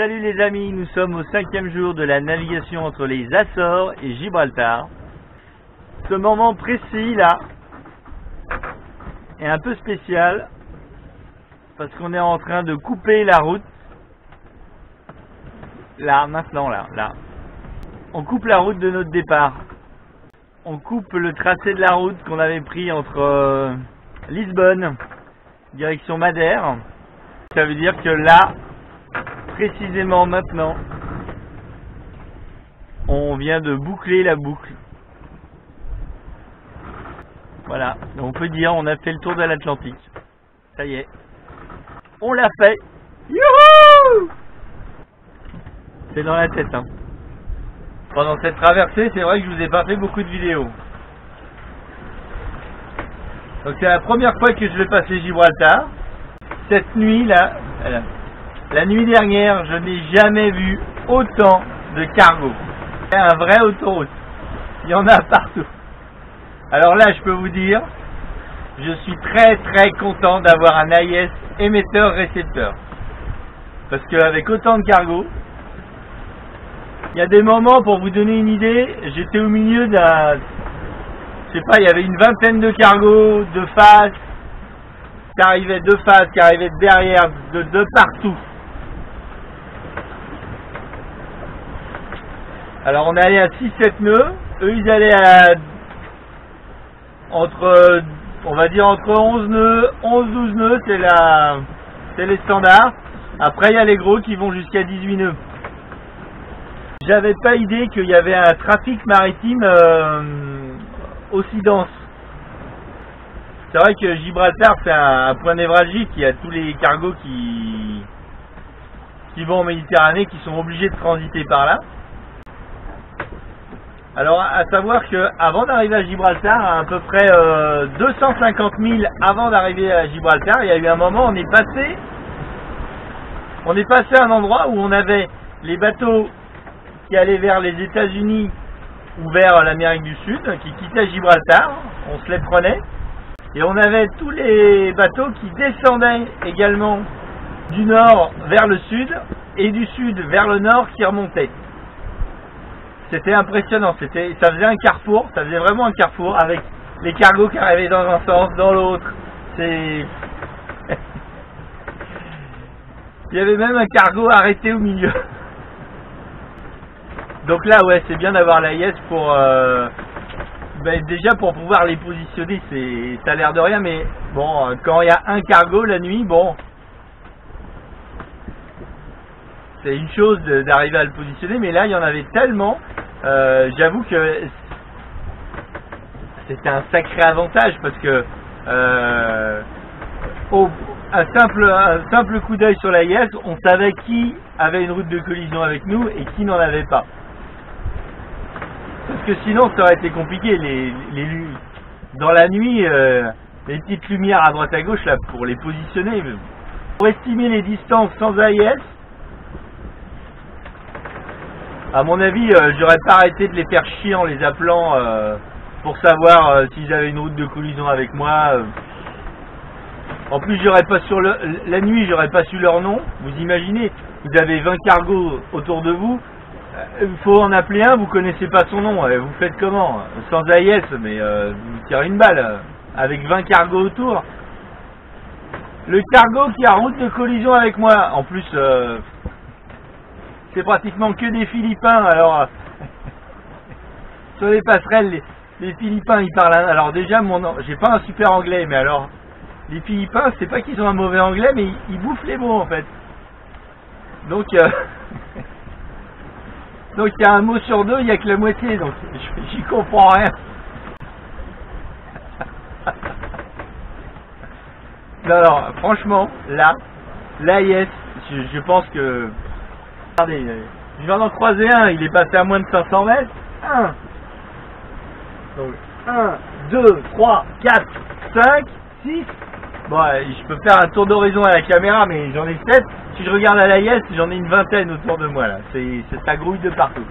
Salut les amis, nous sommes au 5e jour de la navigation entre les Açores et Gibraltar. Ce moment précis là est un peu spécial parce qu'on est en train de couper la route. Là, maintenant, là. On coupe la route de notre départ. On coupe le tracé de la route qu'on avait pris entre Lisbonne, direction Madère. Ça veut dire que là, précisément maintenant, on vient de boucler la boucle. Voilà, on peut dire on a fait le tour de l'Atlantique. Ça y est, on l'a fait. Youhou! C'est dans la tête, hein. Pendant cette traversée, c'est vrai que je vous ai pas fait beaucoup de vidéos. Donc c'est la première fois que je vais passer Gibraltar. Cette nuit là, la nuit dernière, je n'ai jamais vu autant de cargo. C'est un vrai autoroute. Il y en a partout. Alors là, je peux vous dire, je suis très content d'avoir un AIS émetteur-récepteur. Parce qu'avec autant de cargo, il y a des moments, pour vous donner une idée, j'étais au milieu d'un... Je sais pas, il y avait une vingtaine de cargos de face, qui arrivaient de face, qui arrivaient de derrière, de partout. Alors on allait à 6-7 nœuds, eux ils allaient à entre 11 nœuds, 11-12 nœuds, c'est les standards. Après il y a les gros qui vont jusqu'à 18 nœuds. J'avais pas idée qu'il y avait un trafic maritime aussi dense. C'est vrai que Gibraltar c'est un point névralgique, il y a tous les cargos qui vont en Méditerranée qui sont obligés de transiter par là. Alors à savoir que avant d'arriver à Gibraltar, à peu près 250 000 avant d'arriver à Gibraltar, il y a eu un moment on est passé à un endroit où on avait les bateaux qui allaient vers les États-Unis ou vers l'Amérique du Sud, qui quittaient Gibraltar, on se les prenait, et on avait tous les bateaux qui descendaient également du nord vers le sud et du sud vers le nord qui remontaient. C'était impressionnant, ça faisait un carrefour, ça faisait vraiment un carrefour avec les cargos qui arrivaient dans un sens, dans l'autre. Il y avait même un cargo arrêté au milieu. Donc là, ouais, c'est bien d'avoir l'AIS pour déjà pour pouvoir les positionner, ça a l'air de rien, mais bon, quand il y a un cargo la nuit, bon, c'est une chose d'arriver à le positionner, mais là il y en avait tellement, j'avoue que c'était un sacré avantage parce que un simple coup d'œil sur l'AIS, on savait qui avait une route de collision avec nous et qui n'en avait pas. Parce que sinon ça aurait été compliqué, dans la nuit, les petites lumières à droite à gauche là pour les positionner. Pour estimer les distances sans AIS, à mon avis, j'aurais pas arrêté de les faire chier en les appelant pour savoir s'ils avaient une route de collision avec moi. En plus, la nuit, j'aurais pas su leur nom. Vous imaginez, vous avez 20 cargos autour de vous, il faut en appeler un, vous connaissez pas son nom, vous faites comment? Sans AIS, mais vous tirez une balle, avec 20 cargos autour. Le cargo qui a route de collision avec moi, en plus, c'est pratiquement que des Philippins, alors sur les passerelles, les Philippins ils parlent, alors déjà j'ai pas un super anglais, mais alors les Philippins c'est pas qu'ils ont un mauvais anglais, mais ils bouffent les mots en fait. Donc donc il y a un mot sur deux, il y a que la moitié, donc j'y comprends rien. Alors franchement là, l'AIS, je pense que... Regardez, je viens d'en croiser un, il est passé à moins de 500 mètres. 1, 2, 3, 4, 5, 6. Bon, je peux faire un tour d'horizon à la caméra, mais j'en ai 7. Si je regarde à l'AIS, j'en ai une vingtaine autour de moi là. Ça grouille de partout.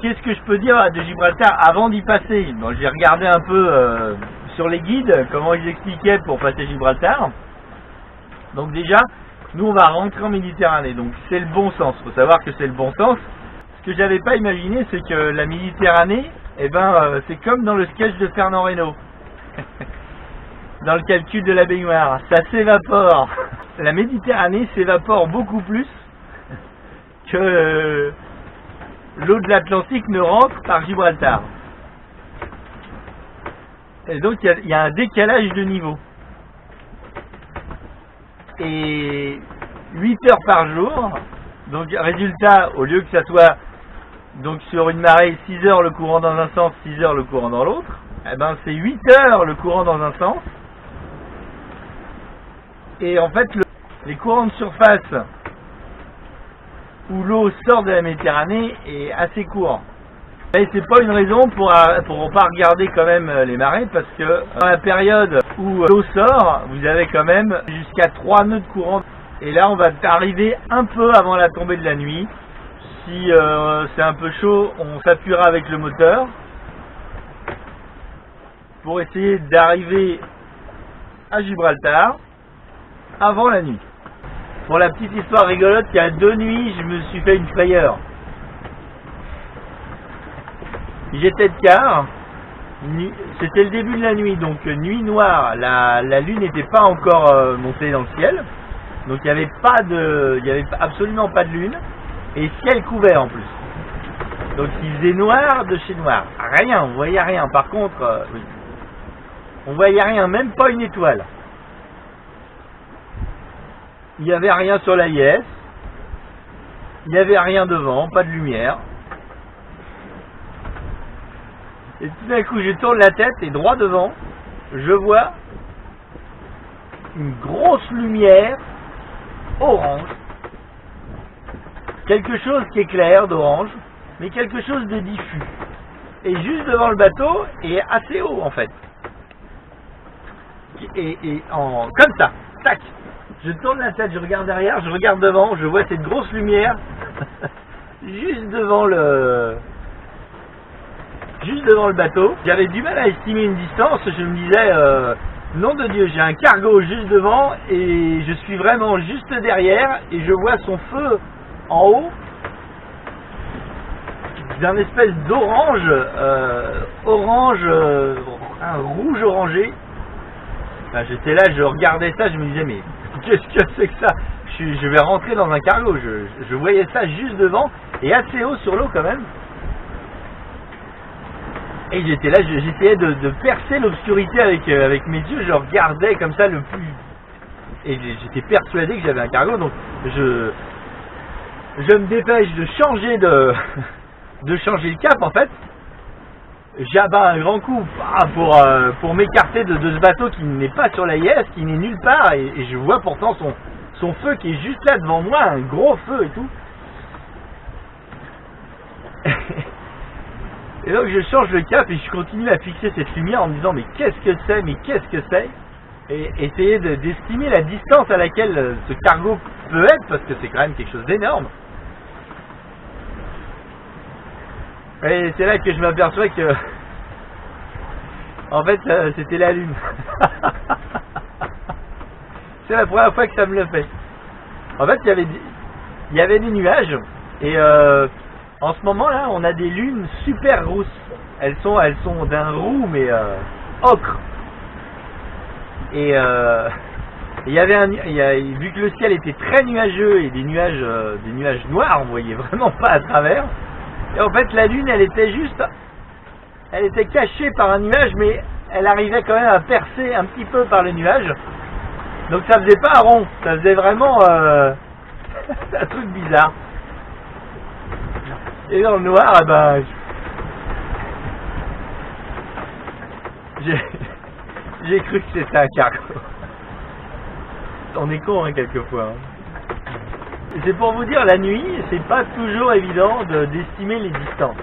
Qu'est-ce que je peux dire de Gibraltar avant d'y passer? Bon, j'ai regardé un peu sur les guides comment ils expliquaient pour passer Gibraltar. Donc déjà, Nous, on va rentrer en Méditerranée, donc c'est le bon sens. Il faut savoir que c'est le bon sens. Ce que j'avais pas imaginé, c'est que la Méditerranée, eh ben, c'est comme dans le sketch de Fernand Reynaud. Dans le calcul de la baignoire, ça s'évapore. La Méditerranée s'évapore beaucoup plus que l'eau de l'Atlantique ne rentre par Gibraltar. Et donc il y a un décalage de niveau. Et 8 heures par jour, donc résultat, au lieu que ça soit donc sur une marée 6 heures le courant dans un sens, 6 heures le courant dans l'autre, eh ben c'est 8 heures le courant dans un sens. Et en fait, les courants de surface où l'eau sort de la Méditerranée est assez court. Et c'est pas une raison pour pas regarder quand même les marées, parce que dans la période où l'eau sort, vous avez quand même jusqu'à 3 nœuds de courant. Et là, on va arriver un peu avant la tombée de la nuit. Si c'est un peu chaud, on s'appuiera avec le moteur pour essayer d'arriver à Gibraltar avant la nuit. Pour la petite histoire rigolote, il y a 2 nuits, je me suis fait une frayeur. J'étais de quart, c'était le début de la nuit, donc nuit noire, la lune n'était pas encore montée dans le ciel, donc il n'y avait absolument pas de lune, et ciel couvert en plus. Donc il faisait noir de chez noir, rien, on voyait rien. Par contre, oui, on voyait rien, même pas une étoile. Il n'y avait rien sur la IS, il n'y avait rien devant, pas de lumière. Et tout d'un coup, je tourne la tête et droit devant, je vois une grosse lumière orange. Quelque chose qui est clair d'orange, mais quelque chose de diffus. Et juste devant le bateau, et assez haut en fait. Comme ça, tac. Je tourne la tête, je regarde derrière, je regarde devant, je vois cette grosse lumière juste devant le bateau. J'avais du mal à estimer une distance, je me disais, nom de Dieu, j'ai un cargo juste devant et je suis vraiment juste derrière et je vois son feu en haut d'un espèce d'orange, un rouge orangé. Enfin, j'étais là, je regardais ça, je me disais, mais qu'est-ce que c'est que ça? Je vais rentrer dans un cargo, je voyais ça juste devant et assez haut sur l'eau quand même. Et j'étais là, j'essayais de percer l'obscurité avec mes yeux, je regardais comme ça le plus... Et j'étais persuadé que j'avais un cargo, donc je me dépêche de changer de changer le cap en fait. J'abats un grand coup pour m'écarter de ce bateau qui n'est pas sur la IS, qui n'est nulle part, et je vois pourtant son feu qui est juste là devant moi, un gros feu et tout. Et donc je change le cap et je continue à fixer cette lumière en me disant mais qu'est-ce que c'est, et essayer d'estimer la distance à laquelle ce cargo peut être, parce que c'est quand même quelque chose d'énorme. Et c'est là que je m'aperçois que en fait c'était la lune. C'est la première fois que ça me le fait. En fait il y avait des nuages et en ce moment là on a des lunes super rousses. Elles sont d'un roux mais ocre. Et il y avait vu que le ciel était très nuageux et des nuages noirs, on voyait vraiment pas à travers. Et en fait la lune elle était cachée par un nuage, mais elle arrivait quand même à percer un petit peu par le nuage. Donc ça faisait pas un rond, ça faisait vraiment un truc bizarre. Et dans le noir, eh ben, j'ai cru que c'était un cargo. On est con hein, quelquefois. Hein. C'est pour vous dire, la nuit, c'est pas toujours évident d'estimer les distances.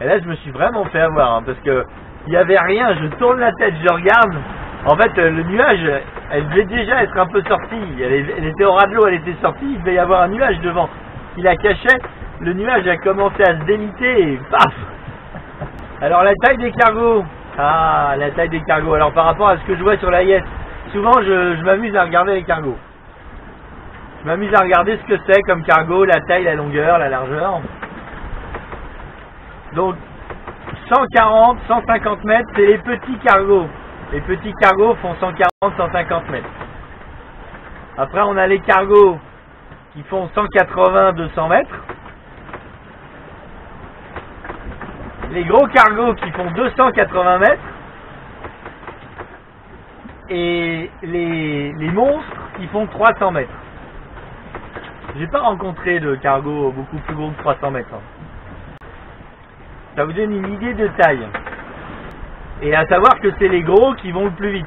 Et là, je me suis vraiment fait avoir, hein, parce que il y avait rien. Je tourne la tête, je regarde. En fait, le nuage, elle devait déjà être un peu sortie. Elle était au ras de l'eau, elle était sortie. Il devait y avoir un nuage devant qui la cachait. Le nuage a commencé à se déliter et paf. Alors la taille des cargos. Ah, la taille des cargos. Alors par rapport à ce que je vois sur la IS, souvent je m'amuse à regarder les cargos. Je m'amuse à regarder ce que c'est comme cargo, la taille, la longueur, la largeur. Donc 140, 150 mètres, c'est les petits cargos. Les petits cargos font 140, 150 mètres. Après, on a les cargos qui font 180, 200 mètres. Les gros cargos qui font 280 mètres. Et les monstres qui font 300 mètres. J'ai pas rencontré de cargo beaucoup plus gros que 300 mètres. Ça vous donne une idée de taille. Et à savoir que c'est les gros qui vont le plus vite.